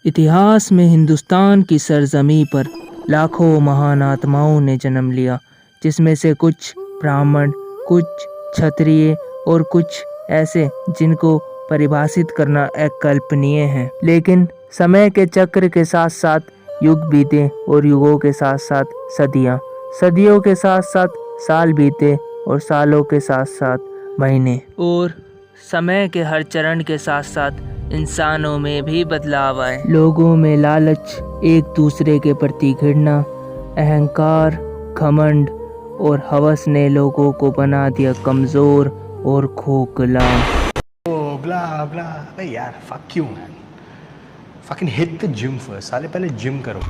इतिहास में हिंदुस्तान की सरजमी पर लाखों महान आत्माओं ने जन्म लिया, जिसमें से कुछ ब्राह्मण, कुछ क्षत्रिय और कुछ ऐसे जिनको परिभाषित करना अकल्पनीय है। लेकिन समय के चक्र के साथ साथ युग बीते और युगों के साथ साथ सदियां, सदियों के साथ साथ साल बीते और सालों के साथ साथ महीने, और समय के हर चरण के साथ साथ इंसानों में भी बदलाव आए। लोगों में लालच, एक दूसरे के प्रति घृणा, अहंकार, घमंड और हवस ने लोगों को बना दिया कमजोर और खोखला। ब्ला ब्ला। अबे यार fuck you man, fucking hit the gym first. साले पहले जिम करो।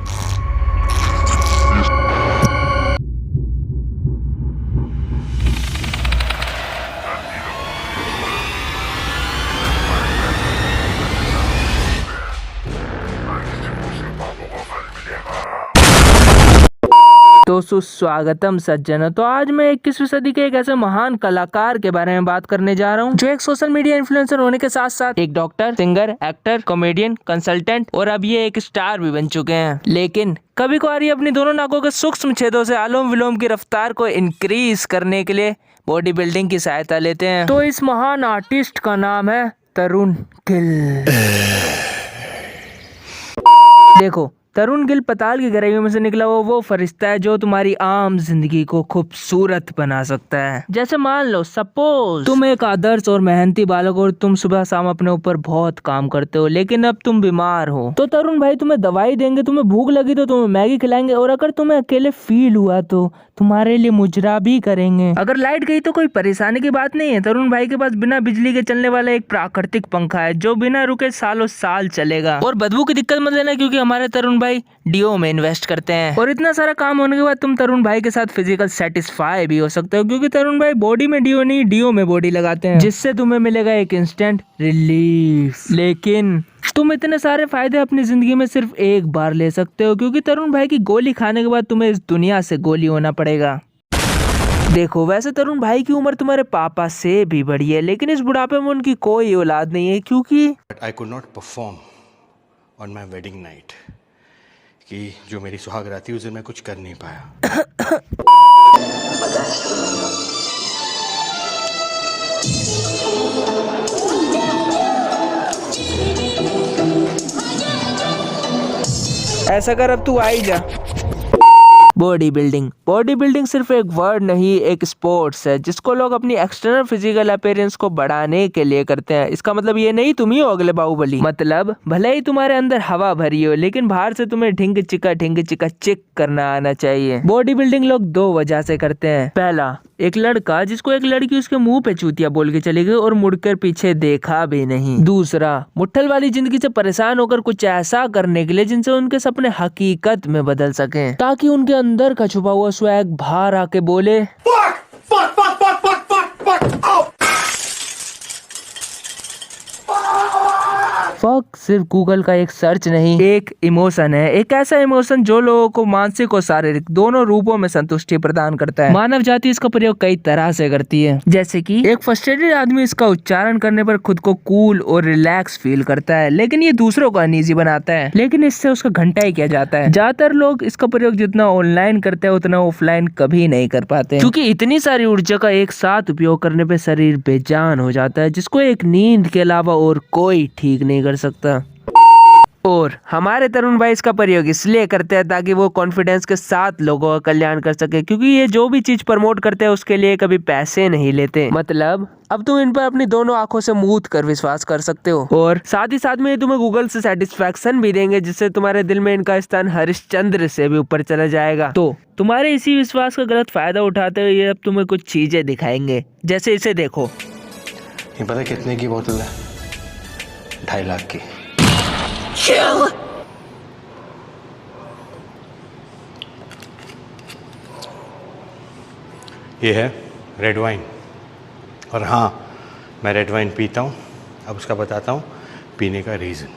तो सुस्वागतम सज्जनों। तो आज मैं 21वीं सदी के एक ऐसे महान कलाकार के बारे में बात करने जा रहा हूँ जो एक सोशल मीडिया इन्फ्लुएंसर होने के साथ साथ एक doctor, singer, actor, comedian, consultant और अब ये एक स्टार भी बन चुके हैं। लेकिन कभी कभार ये अपनी दोनों नाकों के सूक्ष्म छेदों से अनुलोम विलोम की रफ्तार को इंक्रीज करने के लिए बॉडी बिल्डिंग की सहायता लेते हैं। तो इस महान आर्टिस्ट का नाम है तरुण गिल। देखो, तरुण गिल पताल की गहराइयों में से निकला वो फरिश्ता है जो तुम्हारी आम जिंदगी को खूबसूरत बना सकता है। जैसे मान लो सपोज तुम एक आदर्श और मेहनती बालक हो और तुम सुबह शाम अपने ऊपर बहुत काम करते हो, लेकिन अब तुम बीमार हो, तो तरुण भाई तुम्हें दवाई देंगे, तुम्हें भूख लगी तो तुम्हें मैगी खिलाएंगे, और अगर तुम्हें अकेले फील हुआ तो तुम्हारे लिए मुजरा भी करेंगे। अगर लाइट गई तो कोई परेशानी की बात नहीं है। तरुण भाई के पास बिना बिजली के चलने वाला एक प्राकृतिक पंखा है जो बिना रुके सालों साल चलेगा। और बदबू की दिक्कत मत लेना, क्योंकि हमारे तरुण भाई डीओ में इन्वेस्ट करते हैं। और इतना सारा काम होने के बाद तुम तरुण भाई के साथ फिजिकल सेटिस्फाई भी हो सकते हो, क्योंकि तरुण भाई बॉडी में डीओ नहीं, डीओ में बॉडी लगाते हैं, जिससे तुम्हें मिलेगा एक इंस्टेंट रिलीफ। लेकिन तुम इतने सारे फायदे अपनी जिंदगी में सिर्फ एक बार ले सकते हो, क्योंकि तरुण भाई की गोली खाने के बाद तुम्हें इस दुनिया से गोली होना पड़ेगा। देखो, वैसे तरुण भाई की उम्र तुम्हारे पापा से भी बड़ी है, लेकिन इस बुढ़ापे में उनकी कोई औलाद नहीं है, क्योंकि I could not perform on my wedding night, कि जो मेरी सुहागरात थी उस दिन मैं कुछ कर नहीं पाया। ऐसा कर, अब तू आई जा। बॉडी बिल्डिंग सिर्फ एक वर्ड नहीं, एक स्पोर्ट्स है जिसको लोग अपनी एक्सटर्नल फिजिकल अपीयरेंस को बढ़ाने के लिए करते हैं। इसका मतलब ये नहीं तुम ही हो अगले बाहुबली। मतलब भले ही तुम्हारे अंदर हवा भरी हो, लेकिन बाहर से तुम्हें ढिंग चिका चिक करना आना चाहिए। बॉडी बिल्डिंग लोग दो वजह से करते हैं। पहला, एक लड़का जिसको एक लड़की उसके मुंह पे चूतिया बोल के चली गई और मुड़कर पीछे देखा भी नहीं। दूसरा, मुट्ठल वाली जिंदगी से परेशान होकर कुछ ऐसा करने के लिए जिनसे उनके सपने हकीकत में बदल सकें, ताकि उनके अंदर का छुपा हुआ स्वैग बाहर आके बोले फक। सिर्फ गूगल का एक सर्च नहीं, एक इमोशन है, एक ऐसा इमोशन जो लोगों को मानसिक और शारीरिक दोनों रूपों में संतुष्टि प्रदान करता है। मानव जाति इसका प्रयोग कई तरह से करती है, जैसे कि एक फ्रस्ट्रेटेड आदमी इसका उच्चारण करने पर खुद को कूल और रिलैक्स फील करता है, लेकिन ये दूसरों को अनईजी बनाता है, लेकिन इससे उसका घंटा ही किया जाता है। ज्यादातर लोग इसका प्रयोग जितना ऑनलाइन करते हैं उतना ऑफलाइन कभी नहीं कर पाते, क्योंकि इतनी सारी ऊर्जा का एक साथ उपयोग करने पे शरीर बेजान हो जाता है, जिसको एक नींद के अलावा और कोई ठीक नहीं कर सकता। और हमारे तरुण भाई इसका प्रयोग इसलिए करते हैं ताकि वो कॉन्फिडेंस के साथ लोगों का कल्याण कर सके, क्योंकि ये जो भी चीज प्रमोट करते हैं उसके लिए कभी पैसे नहीं लेते। मतलब अब तुम इन पर अपनी दोनों आंखों से मूंद कर विश्वास कर सकते हो, और साथ ही साथ में ये तुम्हें गूगल से सेटिस्फैक्शन भी देंगे, जिससे तुम्हारे दिल में इनका स्थान हरिश्चंद्र से भी ऊपर चला जाएगा। तो तुम्हारे इसी विश्वास का गलत फायदा उठाते हुए ये अब तुम्हें कुछ चीजें दिखाएंगे, जैसे इसे देखो। ये पता कितने की बोतल है? 2.5 लाख की। ये है रेड वाइन, और हाँ, मैं रेड वाइन पीता हूँ। अब उसका बताता हूँ पीने का रीज़न।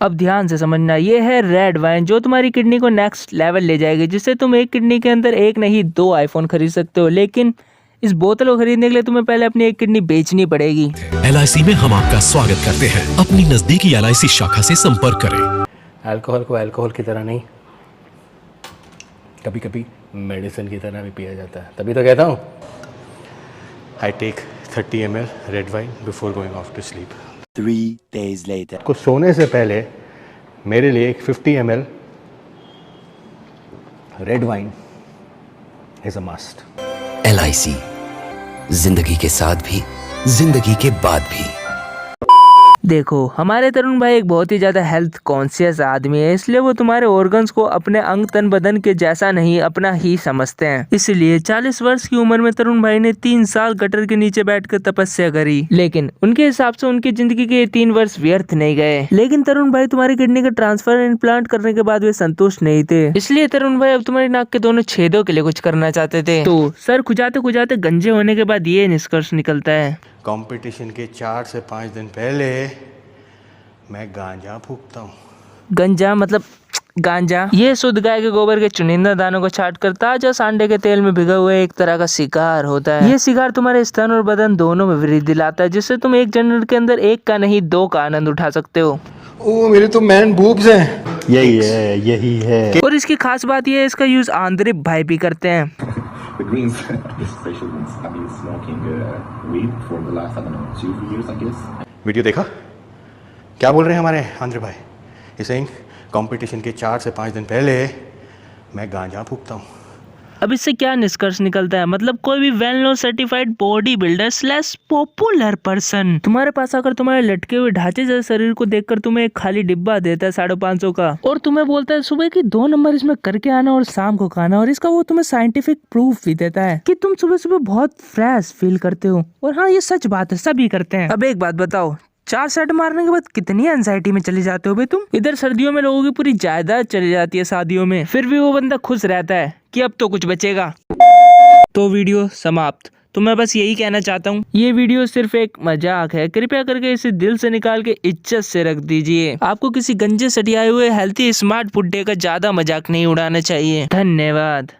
अब ध्यान से समझना, ये है रेड वाइन जो तुम्हारी किडनी को नेक्स्ट लेवल ले जाएगी, जिससे तुम एक किडनी के अंदर एक नहीं 2 आईफोन खरीद सकते हो। लेकिन इस बोतल को खरीदने के लिए तुम्हें पहले अपनी एक किडनी बेचनी पड़ेगी। LIC में हम आपका स्वागत करते हैं। अपनी नजदीकी LIC शाखा से संपर्क करें। अल्कोहल को अल्कोहल की तरह नहीं, कभी कभी मेडिसिन की तरह भी पिया जाता है। तभी तो कहता हूँ I take 30 ml red wine before going off to sleep. 3 days later. को सोने से पहले मेरे लिए एक 50 ml red wine is a must. LIC, जिंदगी के साथ भी जिंदगी के बाद भी। देखो, हमारे तरुण भाई एक बहुत ही ज्यादा हेल्थ कॉन्शियस आदमी है, इसलिए वो तुम्हारे ऑर्गन्स को अपने अंग तन बदन के जैसा नहीं अपना ही समझते हैं। इसलिए 40 वर्ष की उम्र में तरुण भाई ने 3 साल गटर के नीचे बैठकर तपस्या करी, लेकिन उनके हिसाब से उनकी जिंदगी के 3 वर्ष व्यर्थ नहीं गए। लेकिन तरुण भाई तुम्हारी किडनी का ट्रांसफर इम्प्लांट करने के बाद वे संतुष्ट नहीं थे, इसलिए तरुण भाई अब तुम्हारी नाक के दोनों छेदों के लिए कुछ करना चाहते थे। तो सर खुजाते खुजाते गंजे होने के बाद ये निष्कर्ष निकलता है, कंपटीशन के 4 से 5 दिन पहले मैं गांजा फूकता हूँ। गंजा मतलब गांजा, ये शुद्ध गाय के गोबर के चुनिंदा दानों को छाट कर ताजा सांडे के तेल में भिगा हुआ एक तरह का शिकार होता है। ये शिकार तुम्हारे स्तन और बदन दोनों में वृद्धि लाता है, जिससे तुम एक जनरेट के अंदर एक का नहीं 2 का आनंद उठा सकते हो। ओ मेरे तो मैन बूब्स हैं। यही है। और इसकी खास बात यह है, इसका यूज आंद्रिप भाई भी करते हैं। The Greens, especially Greens, have been smoking weed for the last, 2 years, I guess. Video देखा क्या बोल रहे हैं हमारे आंध्र भाई? इसे कंपटीशन के 4 से 5 दिन पहले मैं गांजा फूकता हूँ। अब इससे क्या निष्कर्ष निकलता है, मतलब कोई भी well known certified body builder slash popular person तुम्हारे पास आकर तुम्हारे लटके हुए ढांचे जैसे शरीर को देखकर तुम्हें एक खाली डिब्बा देता है 550 का, और तुम्हें बोलता है सुबह की 2 नंबर इसमें करके आना और शाम को खाना, और इसका वो तुम्हें साइंटिफिक प्रूफ भी देता है कि तुम सुबह सुबह बहुत फ्रेश फील करते हो। और हाँ, ये सच बात है, सभी करते हैं। अब एक बात बताओ, 4 सेट मारने के बाद कितनी एंजाइटी में चले जाते हो बे तुम? इधर सर्दियों में लोगों की पूरी जायदाद चली जाती है शादियों में, फिर भी वो बंदा खुश रहता है कि अब तो कुछ बचेगा। तो वीडियो समाप्त। तो मैं बस यही कहना चाहता हूँ, ये वीडियो सिर्फ एक मजाक है, कृपया करके इसे दिल से निकाल के इज्जत से रख दीजिए। आपको किसी गंजे सटियाए हुए हेल्थी स्मार्ट बुड्ढे का ज्यादा मजाक नहीं उड़ाना चाहिए। धन्यवाद।